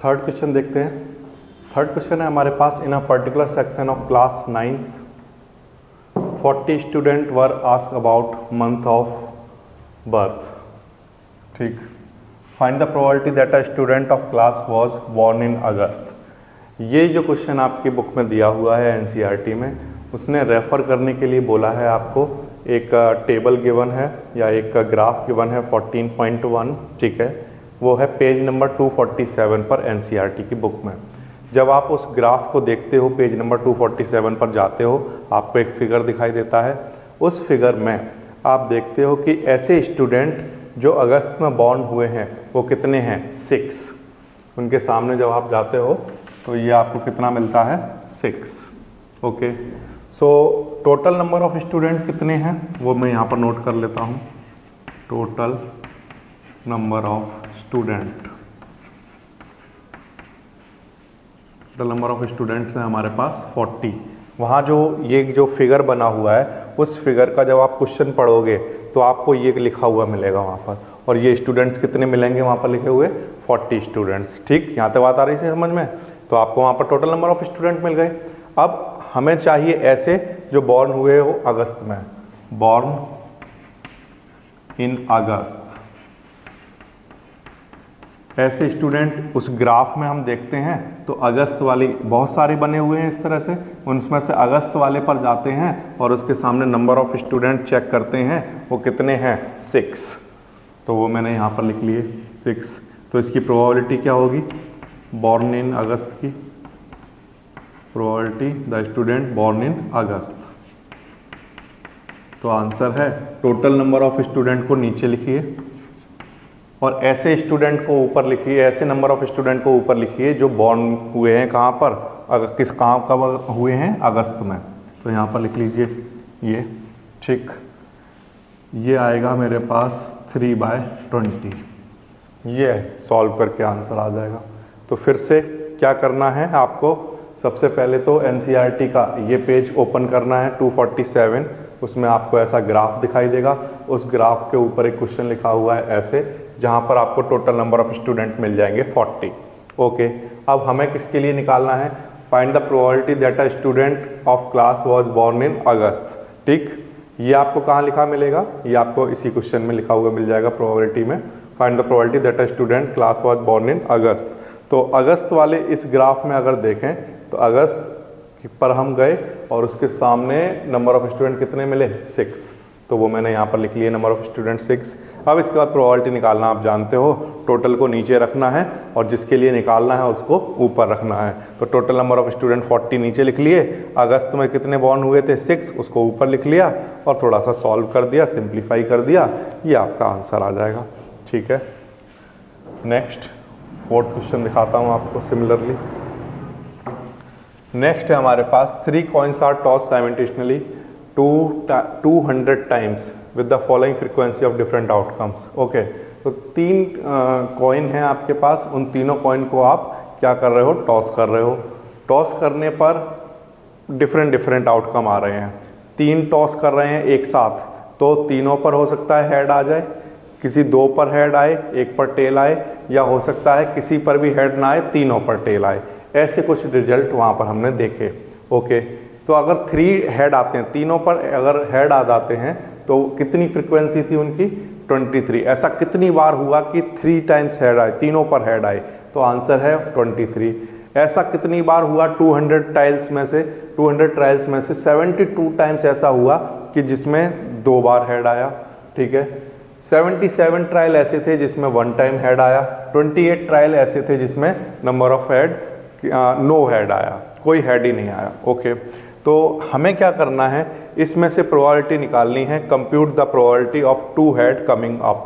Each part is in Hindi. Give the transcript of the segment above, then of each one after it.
थर्ड क्वेश्चन देखते हैं। थर्ड क्वेश्चन है हमारे पास, in a particular section of class 9th 40 student were ask about month of birth. ठीक, find the probability that a student of class was born in August. ये जो क्वेश्चन आपकी बुक में दिया हुआ है एनसीईआरटी में, उसने रेफर करने के लिए बोला है आपको, एक टेबल गिवन है या एक ग्राफ गिवन है 14.1, ठीक है, वो है पेज नंबर 247 पर एनसीईआरटी की बुक में। जब आप उस ग्राफ को देखते हो, पेज नंबर 247 पर जाते हो, आपको एक फिगर दिखाई देता है। उस फिगर में आप देखते हो कि ऐसे स्टूडेंट जो अगस्त में बॉर्न हुए हैं वो कितने हैं, 6। उनके सामने जब आप जाते हो तो ये आपको कितना मिलता है, 6। Okay, so total number of student कितने हैं वो मैं यहाँ पर नोट कर लेता हूँ। Total number of student, total number of students हैं हमारे पास 40। वहाँ जो ये जो फिगर बना हुआ है, उस फिगर का जब आप क्वेश्चन पढ़ोगे तो आपको ये लिखा हुआ मिलेगा वहाँ पर, और ये स्टूडेंट्स कितने मिलेंगे वहाँ पर लिखे हुए, 40 स्टूडेंट्स। ठीक, यहाँ तक बात आ रही है समझ में? तो आपको वहाँ पर टोटल नंबर ऑफ स्टूडेंट मिल गए। अब हमें चाहिए ऐसे जो बॉर्न हुए हो अगस्त में, बॉर्न इन अगस्त। ऐसे स्टूडेंट उस ग्राफ में हम देखते हैं तो अगस्त वाली बहुत सारे बने हुए हैं इस तरह से, उनमें से अगस्त वाले पर जाते हैं और उसके सामने नंबर ऑफ स्टूडेंट चेक करते हैं, वो कितने हैं, 6। तो वो मैंने यहाँ पर लिख लिए 6। तो इसकी प्रोबेबिलिटी क्या होगी, बॉर्न इन अगस्त की probability, the student born in August. तो आंसर है टोटल नंबर ऑफ स्टूडेंट को नीचे लिखिए और ऐसे स्टूडेंट को ऊपर लिखिए, ऐसे नंबर ऑफ स्टूडेंट को ऊपर लिखिए जो बॉर्न हुए हैं कहाँ पर, कहाँ कब हुए हैं, अगस्त में। तो यहाँ पर लिख लीजिए ये। ठीक, ये आएगा मेरे पास 3/20। ये सॉल्व करके आंसर आ जाएगा। तो फिर से क्या करना है आपको, सबसे पहले तो एनसीईआरटी का ये पेज ओपन करना है 247। उसमें आपको ऐसा ग्राफ दिखाई देगा, उस ग्राफ के ऊपर एक क्वेश्चन लिखा हुआ है ऐसे, जहाँ पर आपको टोटल नंबर ऑफ स्टूडेंट मिल जाएंगे 40। ओके, अब हमें किसके लिए निकालना है, find the probability that a student of class was born in August. ठीक, ये आपको कहाँ लिखा मिलेगा, ये आपको इसी क्वेश्चन में लिखा हुआ मिल जाएगा प्रोबेबिलिटी में, find the probability that a student class was born in August. तो अगस्त वाले इस ग्राफ में अगर देखें तो अगस्त पर हम गए और उसके सामने नंबर ऑफ स्टूडेंट कितने मिले, 6। तो वो मैंने यहाँ पर लिख लिए नंबर ऑफ स्टूडेंट 6। अब इसके बाद प्रोबेबिलिटी निकालना आप जानते हो, टोटल को नीचे रखना है और जिसके लिए निकालना है उसको ऊपर रखना है। तो टोटल नंबर ऑफ स्टूडेंट 40 नीचे लिख लिए, अगस्त में कितने बॉर्न हुए थे, 6, उसको ऊपर लिख लिया और थोड़ा सा सॉल्व कर दिया, सिंप्लीफाई कर दिया, ये आपका आंसर आ जाएगा। ठीक है, नेक्स्ट फोर्थ क्वेश्चन दिखाता हूँ आपको सिमिलरली। नेक्स्ट है हमारे पास, 3 coins are toss simultaneously 200 times with the following frequency of different outcomes. Okay, तो 3 कॉइन हैं आपके पास, उन तीनों कॉइन को आप क्या कर रहे हो, टॉस कर रहे हो। टॉस करने पर डिफरेंट आउटकम आ रहे हैं। 3 टॉस कर रहे हैं एक साथ, तो तीनों पर हो सकता है हेड आ जाए, किसी 2 पर हेड आए, 1 पर टेल आए, या हो सकता है किसी पर भी हेड ना आए, तीनों पर टेल आए। ऐसे कुछ रिजल्ट वहाँ पर हमने देखे। ओके, तो अगर 3 हेड आते हैं, तीनों पर अगर हेड आ जाते हैं तो कितनी फ्रीक्वेंसी थी उनकी, 23। ऐसा कितनी बार हुआ कि 3 टाइम्स हेड आए, तीनों पर हेड आए, तो आंसर है 23। ऐसा कितनी बार हुआ, 200 ट्रायल्स में से 72 टाइम्स ऐसा हुआ कि जिसमें 2 बार हेड आया। ठीक है, 77 ट्रायल ऐसे थे जिसमें 1 टाइम हेड आया, 28 ट्रायल ऐसे थे जिसमें number of head no head आया, कोई हेड ही नहीं आया। ओके, तो हमें क्या करना है, इसमें से प्रोबेबिलिटी निकालनी है, compute the probability of 2 head coming up.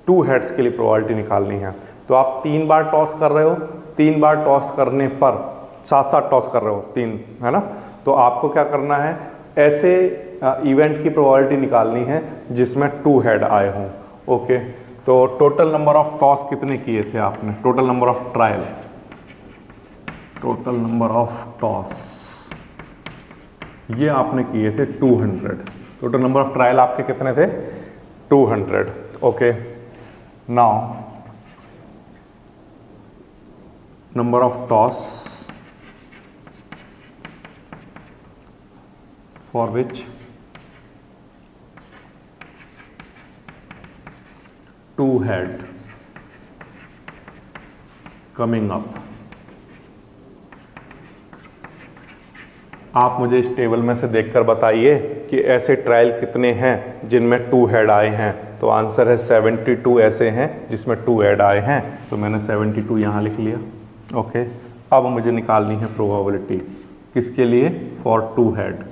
2 heads के लिए प्रोबेबिलिटी निकालनी है। तो आप 3 बार टॉस कर रहे हो, 3 बार टॉस करने पर साथ टॉस कर रहे हो 3, है ना, तो आपको क्या करना है, ऐसे इवेंट की प्रोबेबिलिटी निकालनी है जिसमें 2 हेड आए हों। ओके, तो टोटल नंबर ऑफ टॉस कितने किए थे आपने, total number of trial, total number of toss ये आपने किए थे 200। टोटल नंबर ऑफ ट्रायल आपके कितने थे, 200। Okay, now number of toss for which two head coming up. आप मुझे इस टेबल में से देखकर बताइए कि ऐसे ट्रायल कितने हैं जिनमें टू हेड आए हैं। तो आंसर है 72 ऐसे हैं जिसमें टू हेड आए हैं। तो मैंने 72 यहाँ लिख लिया। ओके, अब मुझे निकालनी है प्रोबेबिलिटी किसके लिए, for two head.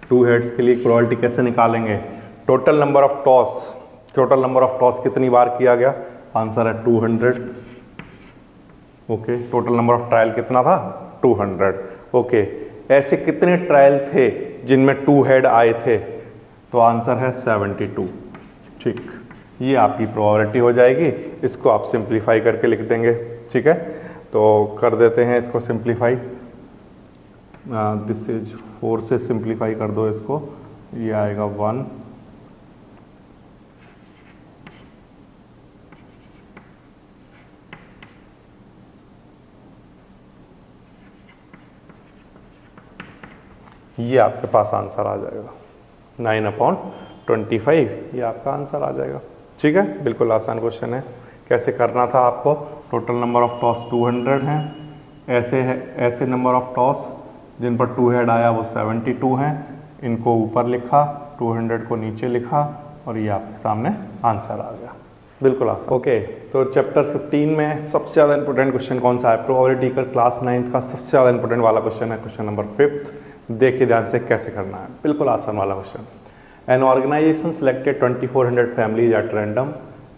Two heads के लिए प्रोबेबिलिटी कैसे निकालेंगे, total number of toss, total number of toss कितनी बार किया गया, आंसर है 200। Okay, total number of trial कितना था, 200। ओके, ऐसे कितने ट्रायल थे जिनमें टू हेड आए थे, तो आंसर है 72। ठीक, ये आपकी प्रोबेबिलिटी हो जाएगी। इसको आप सिंप्लीफाई करके लिख देंगे। ठीक है, तो कर देते हैं इसको सिंप्लीफाई। दिस इज 4 से सिंप्लीफाई कर दो इसको, ये आएगा 1। ये आपके पास आंसर आ जाएगा 9/25, ये आपका आंसर आ जाएगा। ठीक है, बिल्कुल आसान क्वेश्चन है। कैसे करना था आपको, टोटल नंबर ऑफ टॉस 200 हैं, ऐसे नंबर ऑफ टॉस जिन पर टू हेड आया वो 72 हैं, इनको ऊपर लिखा, 200 को नीचे लिखा और ये आपके सामने आंसर आ गया। बिल्कुल आसान। ओके, तो चैप्टर 15 में सबसे ज़्यादा इंपॉर्टेंट क्वेश्चन कौन सा है, प्रोबेबिलिटी का क्लास 9th का सबसे ज़्यादा इंपॉर्टेंट वाला क्वेश्चन है क्वेश्चन नंबर 5। देखिए ध्यान से कैसे करना है, बिल्कुल आसान वाला question. An organisation selected 2400 families at random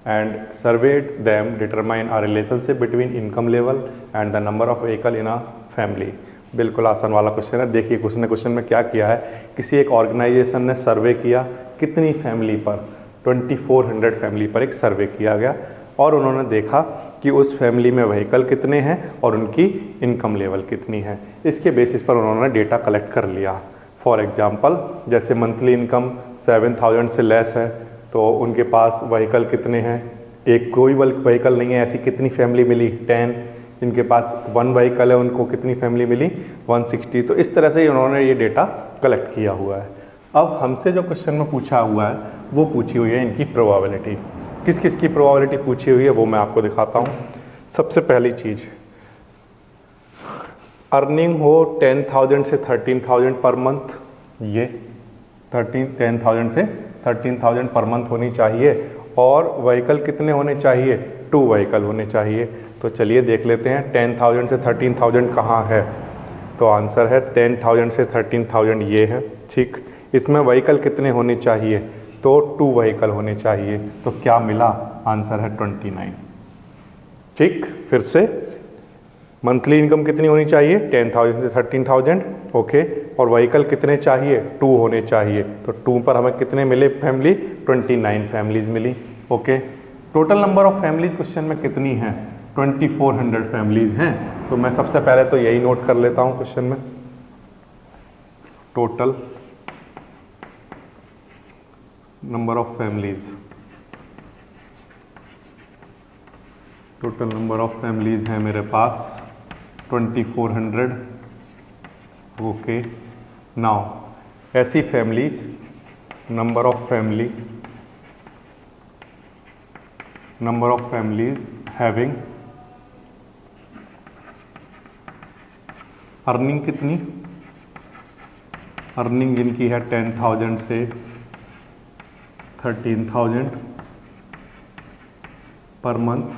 and surveyed them, determine a relationship between income level and the number of vehicle in a family। बिल्कुल आसान वाला क्वेश्चन है। देखिए उसने क्वेश्चन में क्या किया है, किसी एक ऑर्गेनाइजेशन ने सर्वे किया कितनी फैमिली पर, 2400 फैमिली पर एक सर्वे किया गया और उन्होंने देखा कि उस फैमिली में व्हीकल कितने हैं और उनकी इनकम लेवल कितनी है। इसके बेसिस पर उन्होंने डेटा कलेक्ट कर लिया। फॉर एग्जांपल, जैसे मंथली इनकम 7000 से लेस है तो उनके पास व्हीकल कितने हैं, एक कोई व्हीकल नहीं है, ऐसी कितनी फैमिली मिली, 10। इनके पास 1 व्हीकल है, उनको कितनी फैमिली मिली, 160। तो इस तरह से उन्होंने ये डेटा कलेक्ट किया हुआ है। अब हमसे जो क्वेश्चन में पूछा हुआ है वो पूछी हुई है इनकी प्रोबेबिलिटी। किस किस की प्रोबेबिलिटी पूछी हुई है वो मैं आपको दिखाता हूँ। सबसे पहली चीज़, अर्निंग हो 10,000 से 13,000 पर मंथ, ये 10,000 से 13,000 पर मंथ होनी चाहिए और व्हीकल कितने होने चाहिए, 2 व्हीकल होने चाहिए। तो चलिए देख लेते हैं 10,000 से 13,000 कहाँ है। तो आंसर है 10,000 से 13,000 ये है। ठीक, इसमें व्हीकल कितने होने चाहिए, तो 2 व्हीकल होने चाहिए। तो क्या मिला, आंसर है 29। ठीक, फिर से मंथली इनकम कितनी होनी चाहिए, 10,000 से 13,000। ओके, और व्हीकल कितने चाहिए, 2 होने चाहिए। तो 2 पर हमें कितने मिले फैमिली, 29 फैमिलीज मिली। Okay, total number of families question में कितनी हैं, 2400 फैमिलीज हैं। तो मैं सबसे पहले तो यही नोट कर लेता हूँ क्वेश्चन में, total number of families, total number of families है मेरे पास 2400। ओके, नाउ ऐसी families, number of families having earning कितनी, अर्निंग जिनकी है 10,000 से 13,000 पर मंथ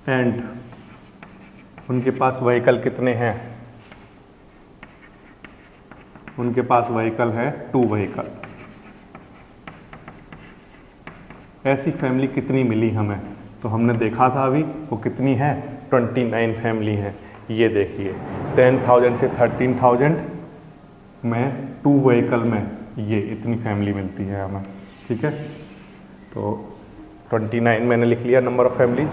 एंड उनके पास व्हीकल कितने हैं, उनके पास व्हीकल है 2 व्हीकल। ऐसी फैमिली कितनी मिली हमें, तो हमने देखा था अभी वो कितनी है, 29 फैमिली है। ये देखिए 10,000 से 13,000 में 2 व्हीकल में ये इतनी फैमिली मिलती है हमें। ठीक है, तो 29 मैंने लिख लिया नंबर ऑफ फैमिलीज।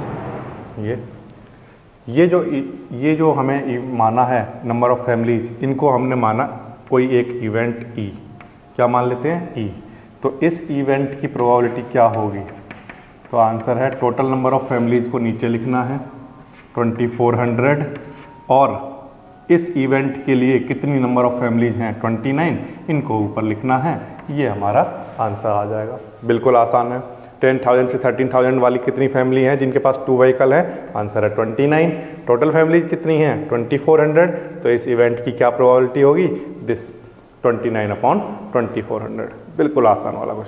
ये जो हमें माना है नंबर ऑफ फैमिलीज, इनको हमने माना कोई एक इवेंट ई, क्या मान लेते हैं, ई। तो इस इवेंट की प्रोबेबिलिटी क्या होगी? तो आंसर है टोटल नंबर ऑफ फैमिलीज़ को नीचे लिखना है 2400 और इस इवेंट के लिए कितनी नंबर ऑफ फैमिलीज हैं 29, इनको ऊपर लिखना है। ये हमारा आंसर आ जाएगा। बिल्कुल आसान है। 10,000 से 13,000 वाली कितनी फैमिली हैं जिनके पास 2 व्हीकल है? आंसर है 29। टोटल फैमिलीज कितनी हैं? 2400। तो इस इवेंट की क्या प्रोबेबिलिटी होगी? दिस 29/2400। बिल्कुल आसान वाला क्वेश्चन।